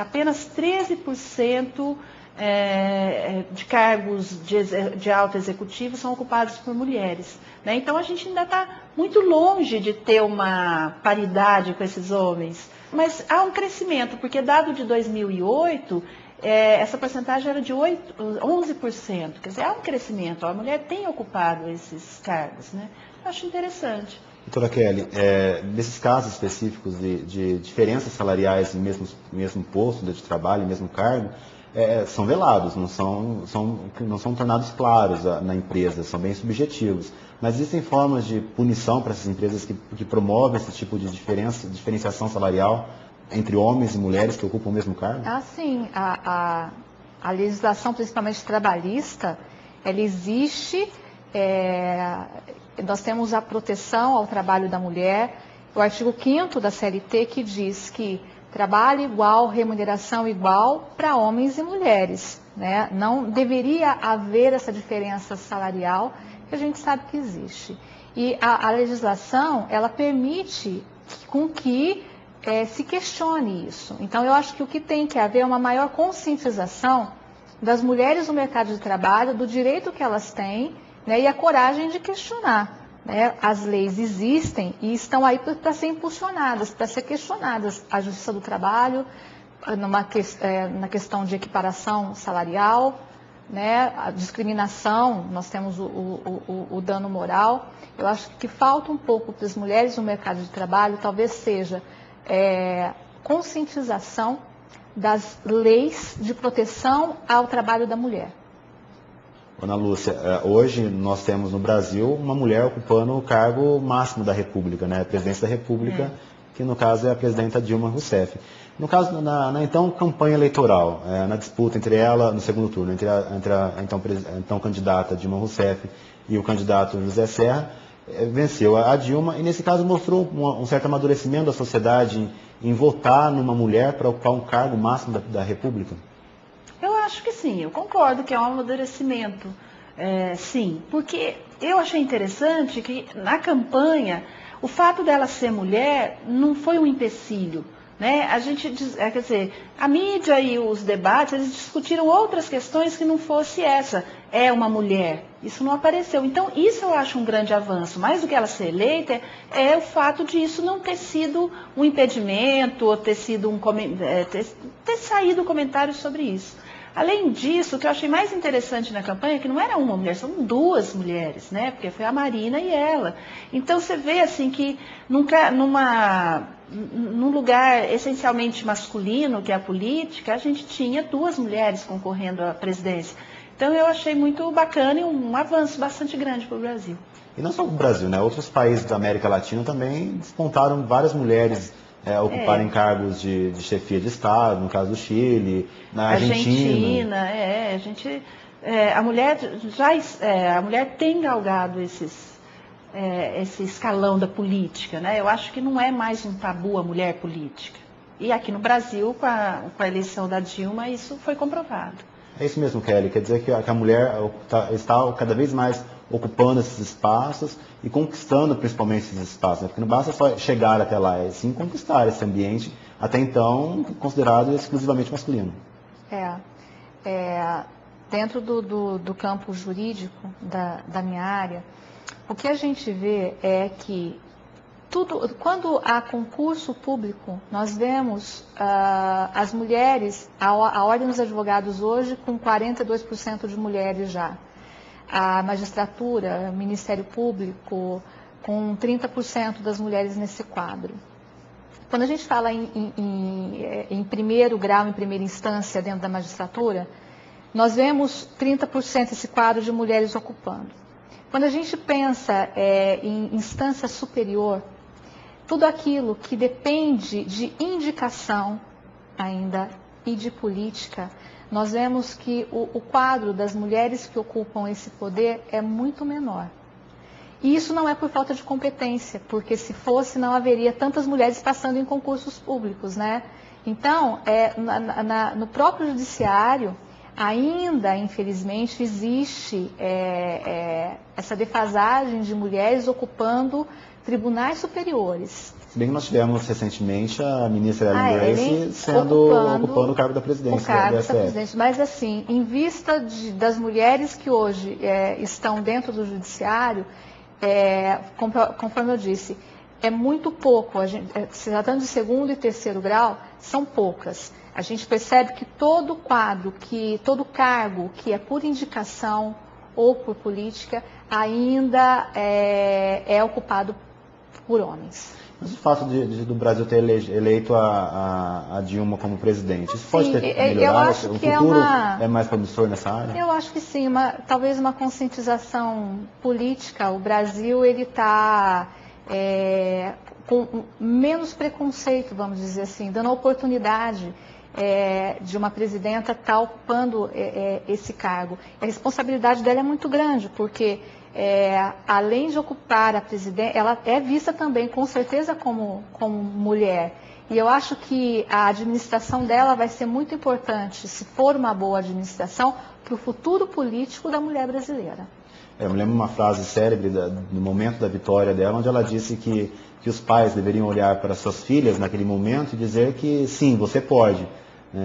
apenas 13% de cargos de alto executivo são ocupados por mulheres, né? Então a gente ainda está muito longe de ter uma paridade com esses homens. Mas há um crescimento, porque dado de 2008, essa porcentagem era de 11%. Quer dizer, há um crescimento, a mulher tem ocupado esses cargos, né? Eu acho interessante. Doutora Kelly, nesses casos específicos de diferenças salariais no mesmo posto de trabalho, mesmo cargo, são velados, não são tornados claros na empresa, são bem subjetivos. Mas existem formas de punição para essas empresas que promovem esse tipo de diferenciação salarial entre homens e mulheres que ocupam o mesmo cargo? Ah, sim. A legislação, principalmente trabalhista, ela existe. Nós temos a proteção ao trabalho da mulher, o artigo 5º da CLT, que diz que trabalho igual, remuneração igual para homens e mulheres, né? Não deveria haver essa diferença salarial, que a gente sabe que existe. E a legislação, ela permite com que se questione isso. Então, eu acho que o que tem que haver é uma maior conscientização das mulheres no mercado de trabalho, do direito que elas têm, né, e a coragem de questionar. Né? As leis existem e estão aí para ser impulsionadas, para ser questionadas. A Justiça do Trabalho, na questão de equiparação salarial, né? A discriminação, nós temos o dano moral. Eu acho que falta um pouco para as mulheres no mercado de trabalho, talvez seja conscientização das leis de proteção ao trabalho da mulher. Ana Lúcia, hoje nós temos no Brasil uma mulher ocupando o cargo máximo da República, né? A presidência da República, que no caso é a presidenta Dilma Rousseff. No caso, na então campanha eleitoral, na disputa entre ela, no segundo turno, entre a então candidata Dilma Rousseff e o candidato José Serra, venceu a Dilma, e nesse caso mostrou um certo amadurecimento da sociedade em votar numa mulher para ocupar um cargo máximo da República? Eu acho que sim, eu concordo que é um amadurecimento, sim, porque eu achei interessante que na campanha o fato dela ser mulher não foi um empecilho, né? A gente quer dizer, a mídia e os debates, eles discutiram outras questões que não fosse essa, é uma mulher, isso não apareceu. Então isso eu acho um grande avanço, mais do que ela ser eleita, é o fato de isso não ter sido um impedimento, ou ter sido ter saído comentários sobre isso. Além disso, o que eu achei mais interessante na campanha é que não era uma mulher, são duas mulheres, né? Porque foi a Marina e ela. Então você vê assim que num lugar essencialmente masculino, que é a política, a gente tinha duas mulheres concorrendo à presidência. Então eu achei muito bacana e um avanço bastante grande para o Brasil. E não só para o Brasil, né? Outros países da América Latina também despontaram várias mulheres ocuparem cargos de chefia de Estado, no caso do Chile, na Argentina. A mulher tem galgado esse escalão da política, né? Eu acho que não é mais um tabu a mulher política. E aqui no Brasil, com a eleição da Dilma, isso foi comprovado. É isso mesmo, Kelly. Quer dizer que a mulher está cada vez mais ocupando esses espaços e conquistando principalmente esses espaços, né? Porque não basta só chegar até lá, é sim conquistar esse ambiente, até então considerado exclusivamente masculino. Dentro do campo jurídico da minha área, o que a gente vê é que quando há concurso público, nós vemos as mulheres, a Ordem dos Advogados hoje com 42% de mulheres já. A magistratura, o Ministério Público, com 30% das mulheres nesse quadro. Quando a gente fala em primeiro grau, em primeira instância dentro da magistratura, nós vemos 30% esse quadro de mulheres ocupando. Quando a gente pensa em instância superior, tudo aquilo que depende de indicação ainda e de política, nós vemos que o quadro das mulheres que ocupam esse poder é muito menor. E isso não é por falta de competência, porque se fosse, não haveria tantas mulheres passando em concursos públicos, né? Então, no próprio judiciário, ainda, infelizmente, existe essa defasagem de mulheres ocupando tribunais superiores. Se bem que nós tivemos recentemente a ministra Ellen Grace ocupando o cargo da presidência do STF. Mas assim, em vista das mulheres que hoje estão dentro do judiciário, conforme eu disse, é muito pouco. Se tratando de segundo e terceiro grau, são poucas. A gente percebe que todo cargo que é por indicação ou por política, ainda é ocupado por homens. Mas o fato do Brasil ter eleito a Dilma como presidente, isso pode ter melhorado? Eu acho o que futuro é mais promissor nessa área? Eu acho que sim, talvez uma conscientização política. O Brasil está com menos preconceito, vamos dizer assim, dando a oportunidade de uma presidenta estar ocupando esse cargo. A responsabilidade dela é muito grande, porque além de ocupar a presidência, ela é vista também, com certeza, como mulher. E eu acho que a administração dela vai ser muito importante, se for uma boa administração, para o futuro político da mulher brasileira. Eu me lembro uma frase célebre no momento da vitória dela, onde ela disse que os pais deveriam olhar para suas filhas naquele momento e dizer que sim, você pode.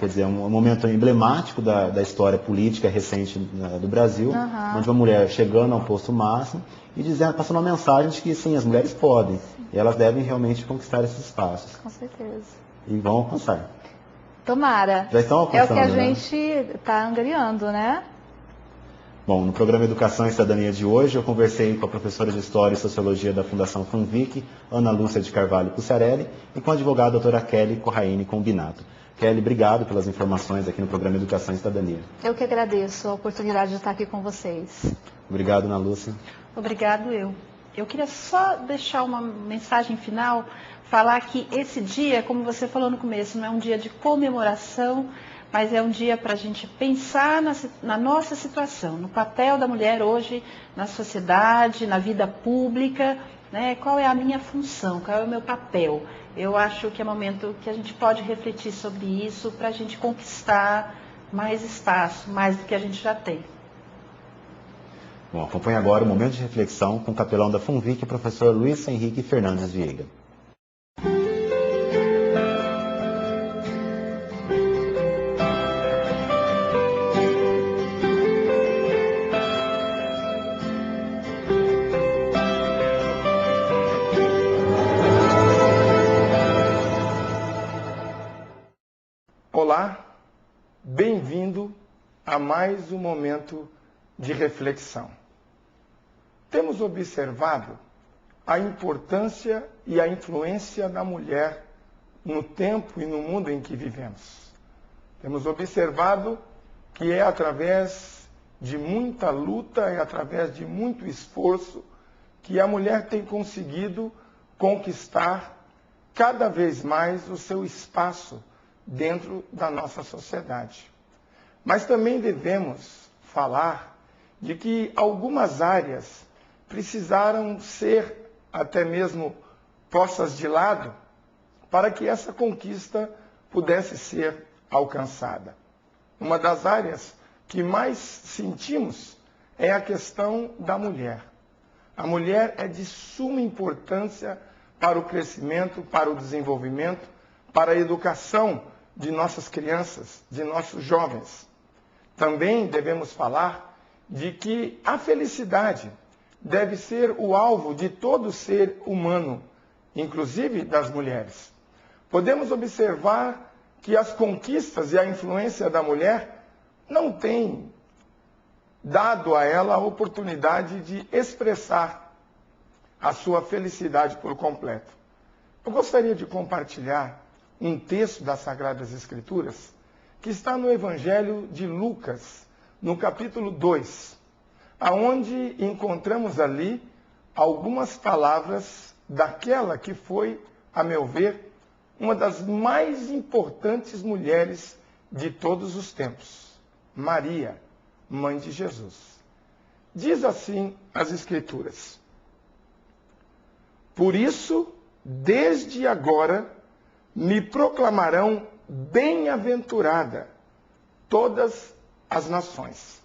Quer dizer, um momento emblemático da história política recente do Brasil, onde uma mulher chegando ao posto máximo e passando uma mensagem de que sim, as mulheres podem, e elas devem realmente conquistar esses espaços. Com certeza. E vão alcançar. Tomara. Já estão alcançando, é o que a gente está angariando, né? Bom, no programa Educação e Cidadania de hoje, eu conversei com a professora de História e Sociologia da Fundação FUNVIC, Ana Lúcia de Carvalho Puciarelli, e com a advogada doutora Kelly Corraine Combinato. Kelly, obrigado pelas informações aqui no programa Educação e Cidadania. Eu que agradeço a oportunidade de estar aqui com vocês. Obrigado, Ana Lúcia. Obrigado, eu. Eu queria só deixar uma mensagem final, falar que esse dia, como você falou no começo, não é um dia de comemoração, mas é um dia para a gente pensar na nossa situação, no papel da mulher hoje na sociedade, na vida pública, né? Qual é a minha função, qual é o meu papel. Eu acho que é momento que a gente pode refletir sobre isso para a gente conquistar mais espaço, mais do que a gente já tem. Bom, acompanhe agora o momento de reflexão com o capelão da FUNVIC, professor Luiz Henrique Fernandes Viega. Olá, bem-vindo a mais um momento de reflexão. Temos observado a importância e a influência da mulher no tempo e no mundo em que vivemos. Temos observado que é através de muita luta, é através de muito esforço que a mulher tem conseguido conquistar cada vez mais o seu espaço dentro da nossa sociedade. Mas também devemos falar de que algumas áreas precisaram ser até mesmo postas de lado para que essa conquista pudesse ser alcançada. Uma das áreas que mais sentimos é a questão da mulher. A mulher é de suma importância para o crescimento, para o desenvolvimento, para a educação de nossas crianças, de nossos jovens. Também devemos falar de que a felicidade deve ser o alvo de todo ser humano, inclusive das mulheres. Podemos observar que as conquistas e a influência da mulher não têm dado a ela a oportunidade de expressar a sua felicidade por completo. Eu gostaria de compartilhar um texto das Sagradas Escrituras que está no Evangelho de Lucas, no capítulo 2, aonde encontramos ali algumas palavras daquela que foi, a meu ver, uma das mais importantes mulheres de todos os tempos, Maria, mãe de Jesus. Diz assim as Escrituras: por isso, desde agora, me proclamarão bem-aventurada todas as nações.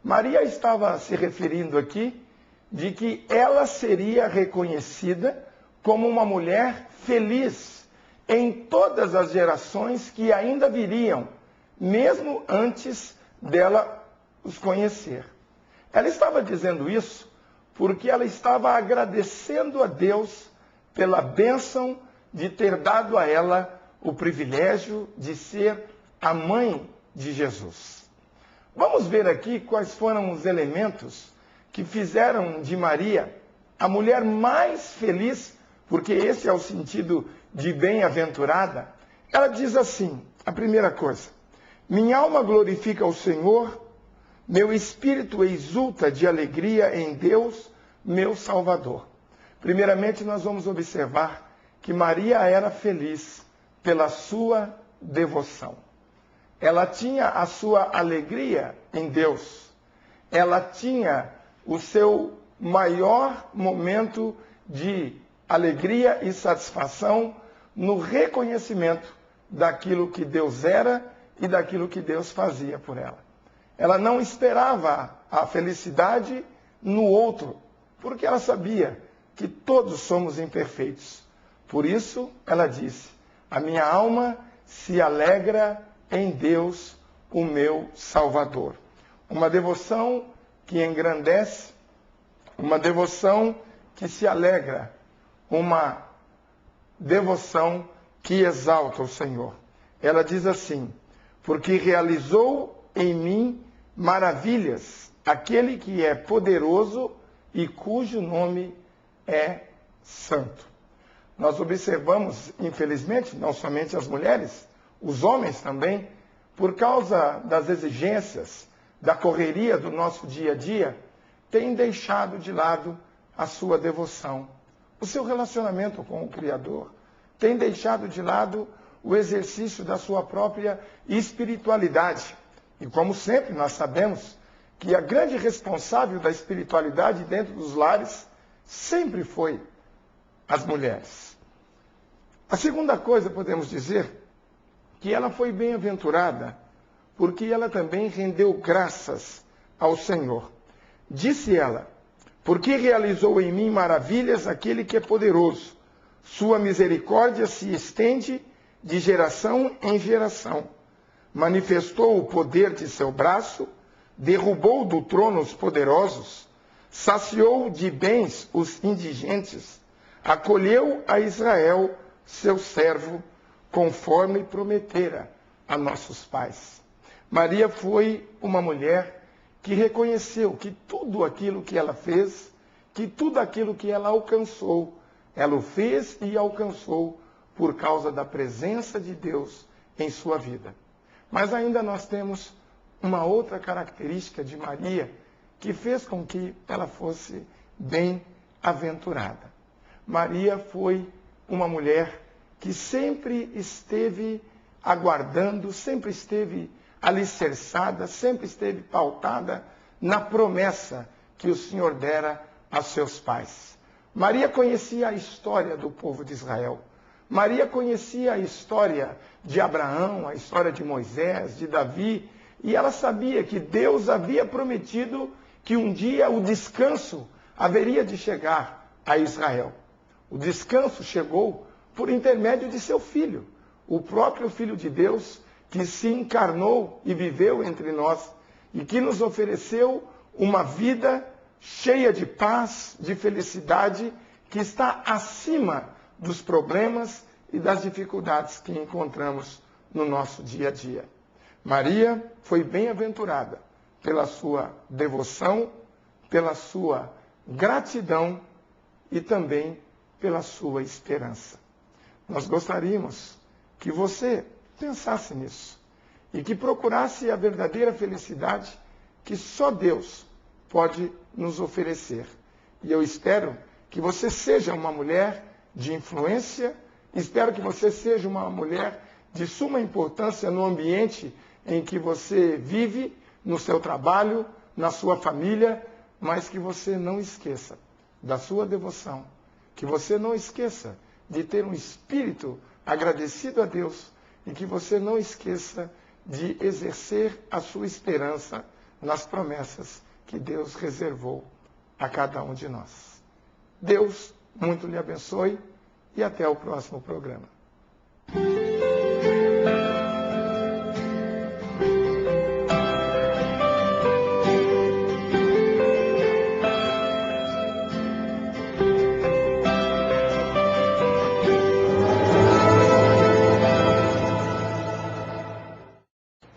Maria estava se referindo aqui de que ela seria reconhecida como uma mulher feliz em todas as gerações que ainda viriam, mesmo antes dela os conhecer. Ela estava dizendo isso porque ela estava agradecendo a Deus pela bênção de ter dado a ela o privilégio de ser a mãe de Jesus. Vamos ver aqui quais foram os elementos que fizeram de Maria a mulher mais feliz, porque esse é o sentido de bem-aventurada. Ela diz assim, a primeira coisa: minha alma glorifica o Senhor, meu espírito exulta de alegria em Deus, meu Salvador. Primeiramente, nós vamos observar que Maria era feliz pela sua devoção. Ela tinha a sua alegria em Deus. Ela tinha o seu maior momento de alegria e satisfação no reconhecimento daquilo que Deus era e daquilo que Deus fazia por ela. Ela não esperava a felicidade no outro, porque ela sabia que todos somos imperfeitos. Por isso, ela disse: a minha alma se alegra em Deus, o meu Salvador. Uma devoção que engrandece, uma devoção que se alegra, uma devoção que exalta o Senhor. Ela diz assim: porque realizou em mim maravilhas, aquele que é poderoso e cujo nome é santo. Nós observamos, infelizmente, não somente as mulheres, os homens também, por causa das exigências, da correria do nosso dia a dia, têm deixado de lado a sua devoção, o seu relacionamento com o Criador, têm deixado de lado o exercício da sua própria espiritualidade. E como sempre nós sabemos que a grande responsável da espiritualidade dentro dos lares sempre foi as mulheres. A segunda coisa, podemos dizer, que ela foi bem-aventurada, porque ela também rendeu graças ao Senhor. Disse ela: porque realizou em mim maravilhas aquele que é poderoso. Sua misericórdia se estende de geração em geração. Manifestou o poder de seu braço, derrubou do trono os poderosos, saciou de bens os indigentes, acolheu a Israel, seu servo, conforme prometera a nossos pais. Maria foi uma mulher que reconheceu que tudo aquilo que ela fez, que tudo aquilo que ela alcançou, ela o fez e alcançou por causa da presença de Deus em sua vida. Mas ainda nós temos uma outra característica de Maria que fez com que ela fosse bem-aventurada. Maria foi uma mulher que sempre esteve aguardando, sempre esteve alicerçada, sempre esteve pautada na promessa que o Senhor dera a seus pais. Maria conhecia a história do povo de Israel. Maria conhecia a história de Abraão, a história de Moisés, de Davi, e ela sabia que Deus havia prometido que um dia o descanso haveria de chegar a Israel. O descanso chegou por intermédio de seu Filho, o próprio Filho de Deus, que se encarnou e viveu entre nós, e que nos ofereceu uma vida cheia de paz, de felicidade, que está acima dos problemas e das dificuldades que encontramos no nosso dia a dia. Maria foi bem-aventurada pela sua devoção, pela sua gratidão e também pela sua esperança. Nós gostaríamos que você pensasse nisso e que procurasse a verdadeira felicidade que só Deus pode nos oferecer. E eu espero que você seja uma mulher de influência, espero que você seja uma mulher de suma importância no ambiente em que você vive, no seu trabalho, na sua família, mas que você não esqueça da sua devoção, que você não esqueça de ter um espírito agradecido a Deus e que você não esqueça de exercer a sua esperança nas promessas que Deus reservou a cada um de nós. Deus muito lhe abençoe e até o próximo programa.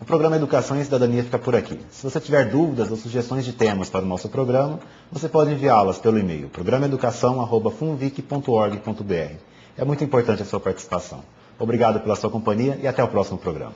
O programa Educação e Cidadania fica por aqui. Se você tiver dúvidas ou sugestões de temas para o nosso programa, você pode enviá-las pelo e-mail programaeducação@funvic.org.br. É muito importante a sua participação. Obrigado pela sua companhia e até o próximo programa.